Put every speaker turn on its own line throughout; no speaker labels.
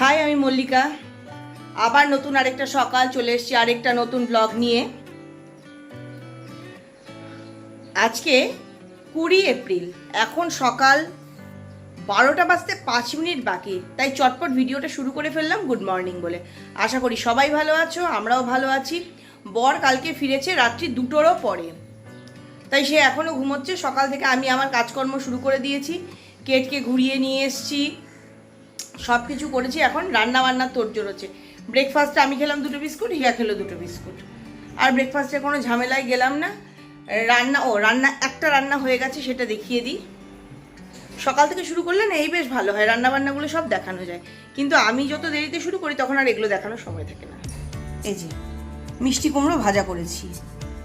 High, আমি মল্লিকা। আবার নতুন আরেকটা সকাল চলে এসেছি আরেকটা নতুন ব্লগ নিয়ে। আজকে 20 এপ্রিল, এখন সকাল 12টা বাজতে 5 মিনিট বাকি, তাই চটপট ভিডিওটা শুরু করে ফেললাম গুড মর্নিং বলে। আশা করি সবাই ভালো আছো, আমরাও ভালো আছি। বর কালকে ফিরেছে রাত্রি 2টোরও পরে, তাই সে এখনও ঘুমোচ্ছে। সকাল থেকে আমি আমার কাজকর্ম শুরু করে দিয়েছি, কেটকে ঘুরিয়ে নিয়ে এসছি, সব কিছু করেছি। এখন রান্না বান্নার তোড়জোড় হচ্ছে। ব্রেকফাস্টে আমি খেলাম 2টো বিস্কুট, হিয়া খেলো 2টো বিস্কুট। আর ব্রেকফাস্টে কোনো ঝামেলায় গেলাম না। রান্না একটা রান্না হয়ে গেছে, সেটা দেখিয়ে দিই। সকাল থেকে শুরু করলে না এই বেশ ভালো হয়, রান্না বান্নাগুলো সব দেখানো যায়। কিন্তু আমি যত দেরিতে শুরু করি তখন আর এগুলো দেখানোর সময় থাকে না। এই যে মিষ্টি কুমড়ো ভাজা করেছি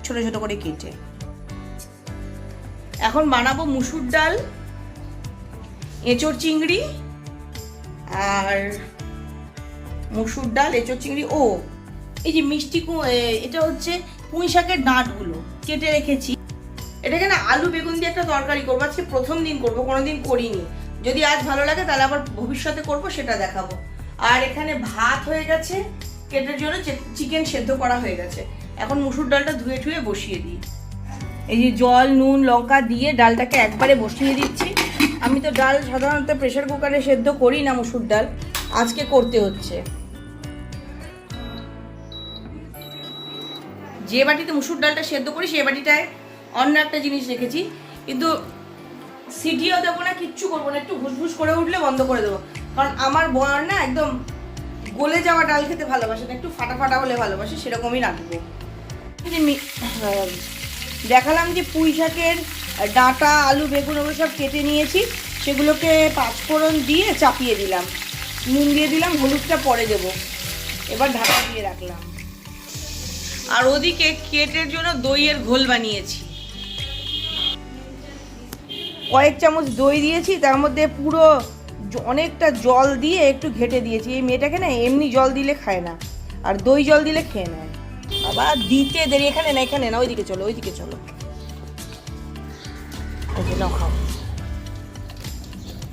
ছোট ছোট করে কেটে। এখন বানাবো মুসুর ডাল, এঁচোড় চিংড়ি, আর মুসুর ডাল, এঁচোড় চিংড়ি। ও এই যে এটা হচ্ছে পুঁই শাকের ডাঁটগুলো কেটে রেখেছি। এটাকে না আলু বেগুন দিয়ে একটা তরকারি করবো, আজকে প্রথম দিন করবো, কোনোদিন করিনি। যদি আজ ভালো লাগে তাহলে আবার ভবিষ্যতে করবো, সেটা দেখাবো। আর এখানে ভাত হয়ে গেছে, কেটের জন্য চিকেন সেদ্ধ করা হয়ে গেছে। এখন মুসুর ডালটা ধুয়ে ঠুয়ে বসিয়ে দিই। এই যে জল নুন লঙ্কা দিয়ে ডালটাকে একবারে বসিয়ে দিচ্ছি। আমি তো ডাল সাধারণত প্রেসার কুকারে সেদ্ধ করি না, মুসুর ডাল আজকে করতে হচ্ছে। যে বাটিতে মুসুর ডালটা সেদ্ধ করি সেই বাটিটায় অন্য একটা জিনিস রেখেছি, কিন্তু সিটিও দেবো না, কিচ্ছু করবো না। একটু ঘুষঘুষ করে উঠলে বন্ধ করে দেবো, কারণ আমার বর না একদম গলে যাওয়া ডাল খেতে ভালোবাসে না, একটু ফাটা ফাটা হলে ভালোবাসে, সেরকমই রাখবো। দেখালাম যে পুঁই শাকের ডাঁটা আলু বেগুন ওগুলো সব কেটে নিয়েছি, সেগুলোকে পাঁচফোড়ন দিয়ে চাপিয়ে দিলাম, নুন দিয়ে দিলাম, হলুদটা পরে দেবো। এবার ঢাকা দিয়ে রাখলাম। আর ওদিকে কেটের জন্য দইয়ের ঘোল বানিয়েছি। কয়েক চামচ দই দিয়েছি, তার মধ্যে পুরো অনেকটা জল দিয়ে একটু ঘেটে দিয়েছি। এই মেয়েটাকে না এমনি জল দিলে খায় না, আর দই জল দিলে খেয়ে নেয়। আবার দিতে দেরি। এখানে না ওইদিকে চলো, ওইদিকে চলো, নাও খাও।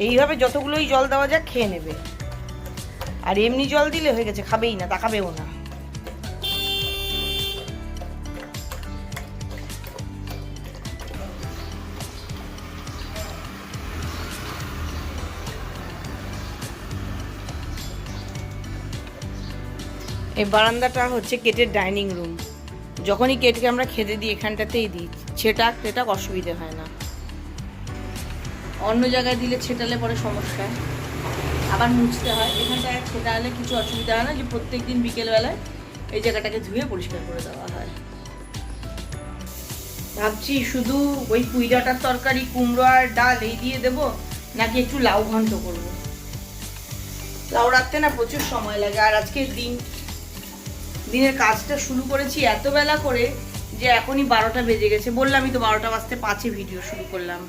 এইভাবে যতগুলোই জল দেওয়া যাক খেয়ে নেবে। আর এমনি জল দিলে হয়ে গেছে, খাবেই না, তাকাবেও না। এই বারান্দাটা হচ্ছে কেটের ডাইনিং রুম। যখনই কেটকে আমরা খেতে দিই এখানটাতেই দিই, ছেটাক অসুবিধে হয় না। অন্য জায়গায় দিলে ছেটালে পরে সমস্যা, আবার মুছতে হয়। এখানটায় ছেটালে কিছু অসুবিধা হয় না, যে প্রত্যেক দিন বিকেলবেলায় এই জায়গাটাকে ধুয়ে পরিষ্কার করে দেওয়া হয়। ভাবছি শুধু ওই পুঁই ডাঁটার তরকারি, কুমড়ো আর ডাল এই দিয়ে দেবো, নাকি একটু লাউ ঘন্ট করবো। লাউ রাখতে না প্রচুর সময় লাগে। আর আজকে দিনের কাজটা শুরু করেছি এত বেলা করে যে এখনই 12টা বেজে গেছে। বললামই তো 12টা বাজতে 5-এ ভিডিও শুরু করলাম।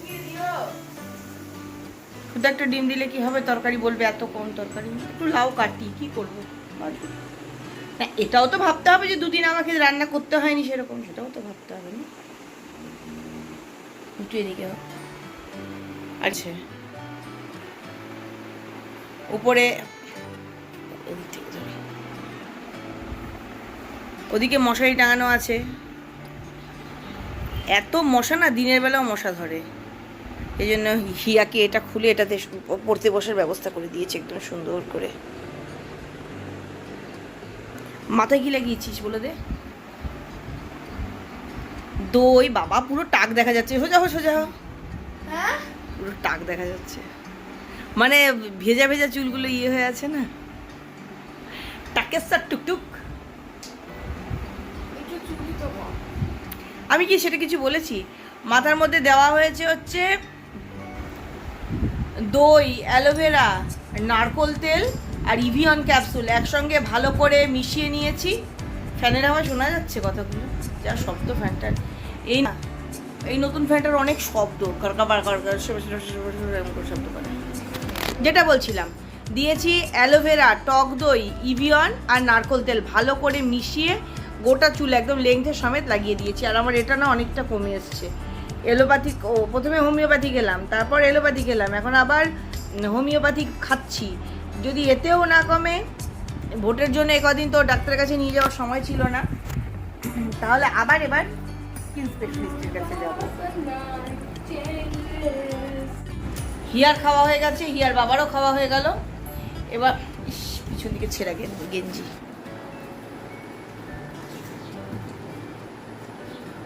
শুধু একটা ডিম দিলে কি হবে, তরকারি বলবে এত কম তরকারি। একটু লাউ কাটি, কি করবো। না এটাও তো ভাবতে হবে যে দুদিন আমাকে রান্না করতে হয়নি সেরকম, সেটাও তো ভাবতে হবে না। একটু এদিকে আচ্ছা, উপরে ওদিকে মশারি টাঙানো আছে। এত মশা না, দিনের বেলাও মশা ধরে। এই জন্য হিয়াকে এটা খুলে এটাতে পড়তে বসার ব্যবস্থা করে দিয়েছে একদম সুন্দর করে। মাথায় কি লাগিয়েছিস বলে দে। দই বাবা, পুরো টাক দেখা যাচ্ছে। সোজা পুরো টাক দেখা যাচ্ছে, মানে ভেজা ভেজা চুলগুলো ইয়ে হয়ে আছে না, টাকের সার টুকটুক। আমি কি সেটা কিছু বলেছি? মাথার মধ্যে দেওয়া হয়েছে হচ্ছে দই, অ্যালোভেরা, নারকোল তেল আর ইভিয়ন ক্যাপসুল একসঙ্গে ভালো করে মিশিয়ে নিয়েছি। ফ্যানের হাওয়া শোনা যাচ্ছে কথাগুলো, যা শব্দ ফ্যানটার। এই নতুন ফ্যানটার অনেক শব্দ, কারকাবার শব্দ করে। যেটা বলছিলাম, দিয়েছি অ্যালোভেরা, টক দই, ইভিয়ন আর নারকোল তেল ভালো করে মিশিয়ে গোটা চুল একদম লেংথে সমেত লাগিয়ে দিয়েছি। আর আমার এটা না অনেকটা কমে এসছে। এলোপ্যাথিক প্রথমে হোমিওপ্যাথি গেলাম, তারপর এলোপ্যাথি গেলাম, এখন আবার হোমিওপ্যাথি খাচ্ছি। যদি এতেও না কমে, ভোটের জন্য একদিন তো ডাক্তারের কাছে নিয়ে যাওয়ার সময় ছিল না, তাহলে আবার এবার স্কিন স্পেশালিস্টের কাছে যাব। হিয়ার খাওয়া হয়ে গেছে, হিয়ার বাবারও খাওয়া হয়ে গেল। এবার পিছন দিকে ছেঁড়া গেঞ্জি।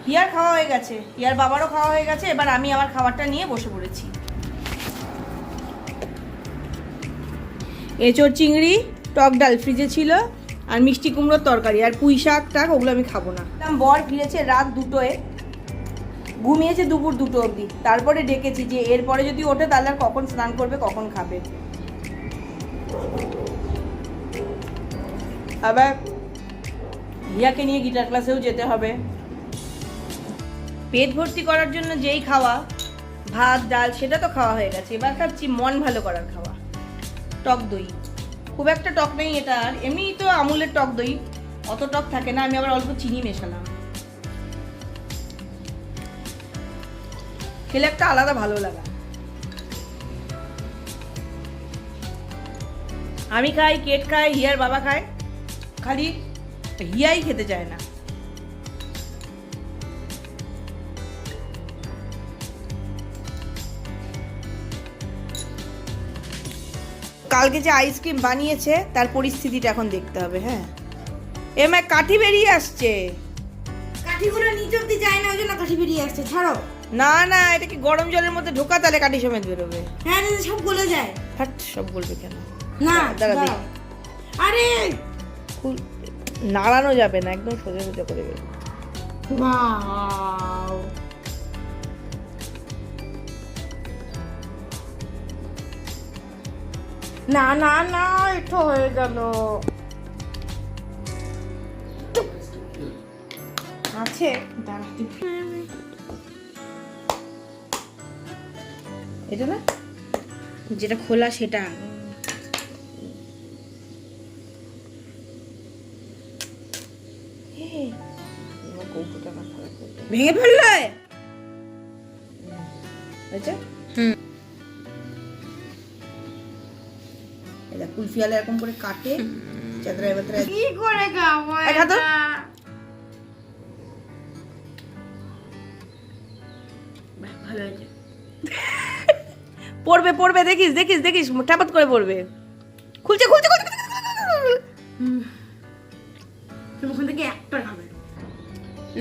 হিয়ার খাওয়া হয়ে গেছে, হিয়ার বাবারও খাওয়া হয়ে গেছে। এবার আমি আমার খাবারটা নিয়ে বসে পড়েছি। এঁচোড় চিংড়ি টক ডাল ফ্রিজে ছিল, আর মিষ্টি কুমড়োর তরকারি, আর পুঁই শাক টাক, ওগুলো আমি খাবো না। বর ফিরেছে রাত 2টোয়, ঘুমিয়েছে দুপুর 2টো অবধি। তারপরে ডেকেছি যে এরপরে যদি ওঠে তাহলে আর কখন স্নান করবে, কখন খাবে। আবার হিয়াকে নিয়ে গিটার ক্লাসেও যেতে হবে। পেট ভর্তি করার জন্য যেই খাওয়া, ভাত ডাল, সেটা তো খাওয়া হয়ে গেছে। এবার খাচ্ছি মন ভালো করার খাওয়া, টক দই। খুব একটা টক নেই এটা, আর এমনি তো আমুলের টক দই, অত টক থাকে না। আমি আবার অল্প চিনি মেশালাম, খেলে একটা আলাদা ভালো লাগা। আমি খাই, কেট খাই, হিয়ার বাবা খায়, খালি হিয়াই খেতে চায় না। কালকে যে আইসক্রিম বানিয়েছে তার পরিস্থিতিটা এখন দেখতে হবে। হ্যাঁ, এমা কাঠি বেরিয়ে আসছে।
কাঠিগুলো নিচে অব্দি যায় না, ওই জন্য কাঠি বেরিয়ে আসছে। ছাড়ো।
না না, এটা কি গরম জলের মধ্যে ঢোকা, তাহলে কাঠি সমেত বেরোবে।
হ্যাঁ, সব গলে যায়।
হাট, সব বলবে কেন?
না
দাঁড়া
দাও। আরে
নাড়ানো যাবে না, একদম সোজা সোজা করে বেরোবে।
ওয়াও, না না না, এটা হয়ে গেল। আছে দাঁড়া,
এটা না,
যেটা খোলা সেটা। ভেঙে ফেললে?
এটা কুলফিয়ালে এরকম করে কাটে, চাদরা বাতরা
কি করে খাবো
এটা?
ভালো হয়েছে।
পড়বে পড়বে, দেখিস দেখিস দেখিস, টাপাত করে পড়বে। খুলছে খুলছে খুলছে।
তুমি ওখান থেকে একটা খাবে।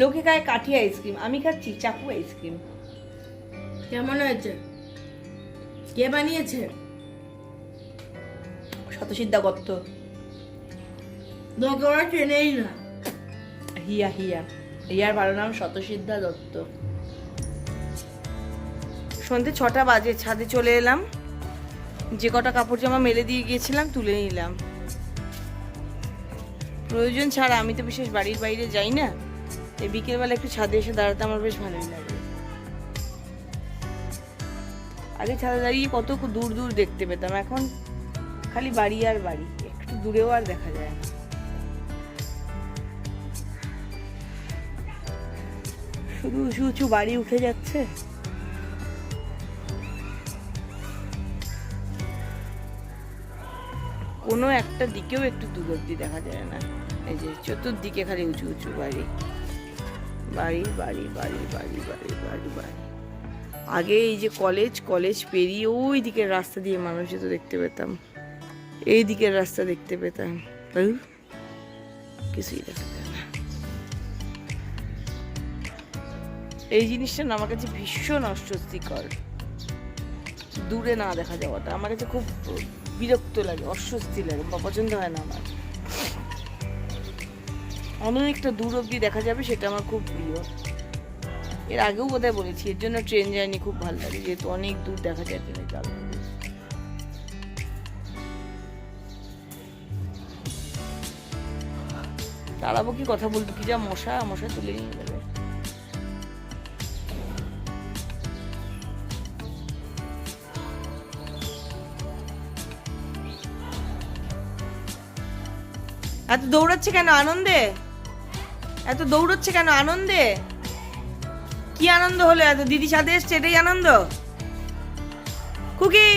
লোকে খায় কাঠি আইসক্রিম, আমি খাচ্ছি চাকু আইসক্রিম।
কেমন হয়েছে? কে বানিয়েছে?
শতসিদ্ধা গত্ত।
তোকে ওরা চেনেই না।
হিয়া হিয়া, হিয়ার ভালো নাম শতসিদ্ধা দত্ত। সন্ধ্যে 6টা বাজে, ছাদে চলে এলাম। যে কটা কাপড় জামা মেলে দিয়ে গিয়েছিলাম তুলে নিলাম। প্রয়োজন ছাড়া আমি তো বিশেষ বাড়ির বাইরে যাই না, এই বিকেলবেলা একটু ছাদে এসে দাঁড়াতে আমার বেশ ভালোই লাগে। আগে ছাদে দাঁড়িয়ে কত দূর দূর দেখতে পেতাম, এখন খালি বাড়ি আর বাড়ি, একটু দূরেও আর দেখা যায় না। শুধু উঁচু উঁচু বাড়ি উঠে যাচ্ছে। কোনো একটা দিকেও একটু দূর অব্দি দেখা যায় না। এই যে চতুর্দিকে খালি উঁচু উঁচু বাড়ি, বাড়ি বাড়ি বাড়ি বাড়ি বাড়ি বাড়ি বাড়ি। আগে এই যে কলেজ পেরিয়ে ওই দিকের রাস্তা দিয়ে মানুষ যেত দেখতে পেতাম, এই দিকের রাস্তা দেখতে পেতাম, কিছুই দেখা যায় না। এই জিনিসটা না আমার কাছে ভীষণ অস্বস্তিকর, দূরে না দেখা যাওয়াটা আমার কাছে খুব বিরক্ত লাগে, অস্বস্তি লাগে, পছন্দ হয় না আমার। অনেকটা দূর অব্দি দেখা যাবে, সেটা আমার খুব প্রিয়। এর আগেও বোধহয় বলেছি, এর জন্য ট্রেন জার্নি খুব ভালো লাগে, যেহেতু অনেক দূর দেখা যায় ট্রেনে যাবে। দাঁড়াবো কি, কথা বলবো কি, যা মশা মশা তুলে নিয়ে যাবে। এত দৌড়াচ্ছে কেন আনন্দে? এত দৌড়চ্ছে কেন আনন্দে? কি আনন্দ হলো? এত দিদি সাথে এসছে, এটাই আনন্দ? খুকি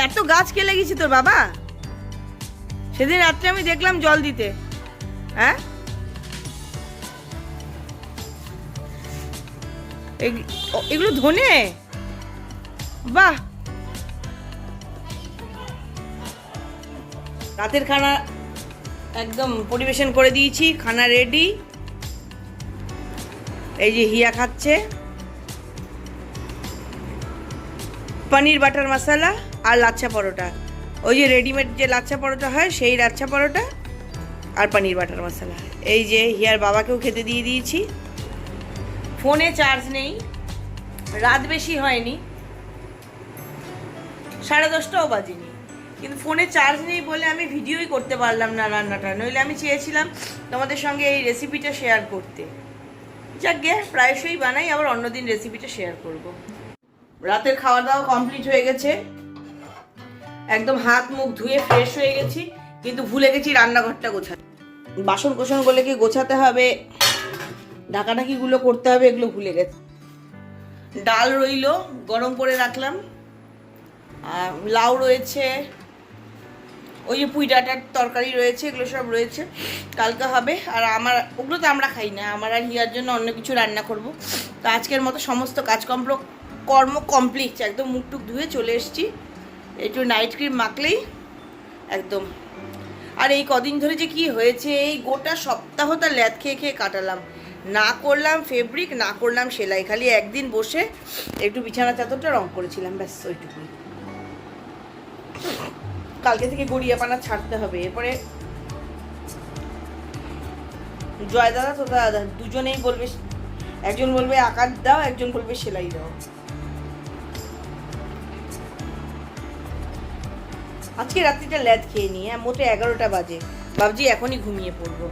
এত গাছ কে লেগেছি তোর বাবা? সেদিন রাত্রে আমি দেখলাম জল দিতে। হ্যাঁ, এগুলো ধনে? বাহ। রাতের খানা একদম পরিবেশন করে দিয়েছি, খানা রেডি। এই যে হিয়া খাচ্ছে পনির বাটার মশলা আর লাচ্ছা পরোটা। ওই যে রেডিমেড যে লাচ্ছা পরোটা হয় সেই লাচ্ছা পরোটা আর পনির বাটার মশলা। এই যে হিয়ার বাবাকেও খেতে দিয়ে দিয়েছি। ফোনে চার্জ নেই, রাত বেশি হয়নি, 10:30টাও বাজেনি, কিন্তু ফোনে চার্জ নেই বলে আমি ভিডিওই করতে পারলাম না রান্নাটা। নইলে আমি চেয়েছিলাম তোমাদের সঙ্গে এই রেসিপিটা শেয়ার করতে। যাক গে, প্রায়শই বানাই, আবার অন্যদিন রেসিপিটা শেয়ার করব। রাতের খাওয়া দাওয়া কমপ্লিট হয়ে গেছে, একদম হাত মুখ ধুয়ে ফ্রেশ হয়ে গেছি, কিন্তু ভুলে গেছি রান্নাঘরটা গোছাতে। বাসন কোসনগুলো কি গোছাতে হবে, ঢাকাঢাকিগুলো করতে হবে, এগুলো ভুলে গেছি। ডাল রইলো, গরম করে রাখলাম, আর লাউ রয়েছে, ওই যে পুঁই ডাঁটার তরকারি রয়েছে, এগুলো সব রয়েছে, কালকে হবে। আর আমার ওগুলো তো আমরা খাই না, আমার আর হিয়ার জন্য অন্য কিছু রান্না করব। তো আজকের মতো সমস্ত কর্ম কমপ্লিট, একদম মুখ টুক ধুয়ে চলে এসেছি। একটু নাইট ক্রিম মাখলেই একদম। আর এই কদিন ধরে যে কি হয়েছে, এই গোটা সপ্তাহটা ল্যাদ খেয়ে খেয়ে কাটালাম। না করলাম ফেব্রিক, না করলাম সেলাই, খালি একদিন বসে একটু বিছানা চাদরটা রং করেছিলাম, ব্যাস ওইটুকুই। কালকে থেকে গড়িয়াপানা ছাড়তে হবে। এরপরে জয় দাদা তো দাদা দুজনেই বলবে, একজন বলবে আকার দাও, একজন বলবে সেলাই দাও। আজকে রাত্রিটা ল্যাদ খেয়ে নিয়ে মোটে 11টা বাজে, ভাবছি এখনই ঘুমিয়ে পড়বো।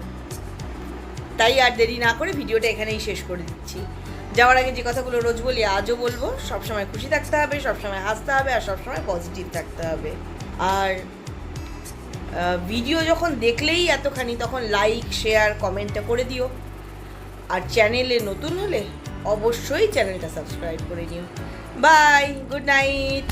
তাই আর দেরি না করে ভিডিওটা এখানেই শেষ করে দিচ্ছি। যাওয়ার আগে যে কথাগুলো রোজ বলি আজও বলবো, সবসময় খুশি থাকতে হবে, সবসময় হাসতে হবে, আর সবসময় পজিটিভ থাকতে হবে। আর ভিডিও যখন দেখলেই এতখানি, তখন লাইক শেয়ার কমেন্টটা করে দিও। আর চ্যানেলে নতুন হলে অবশ্যই চ্যানেলটা সাবস্ক্রাইব করে নিও। Bye, good night.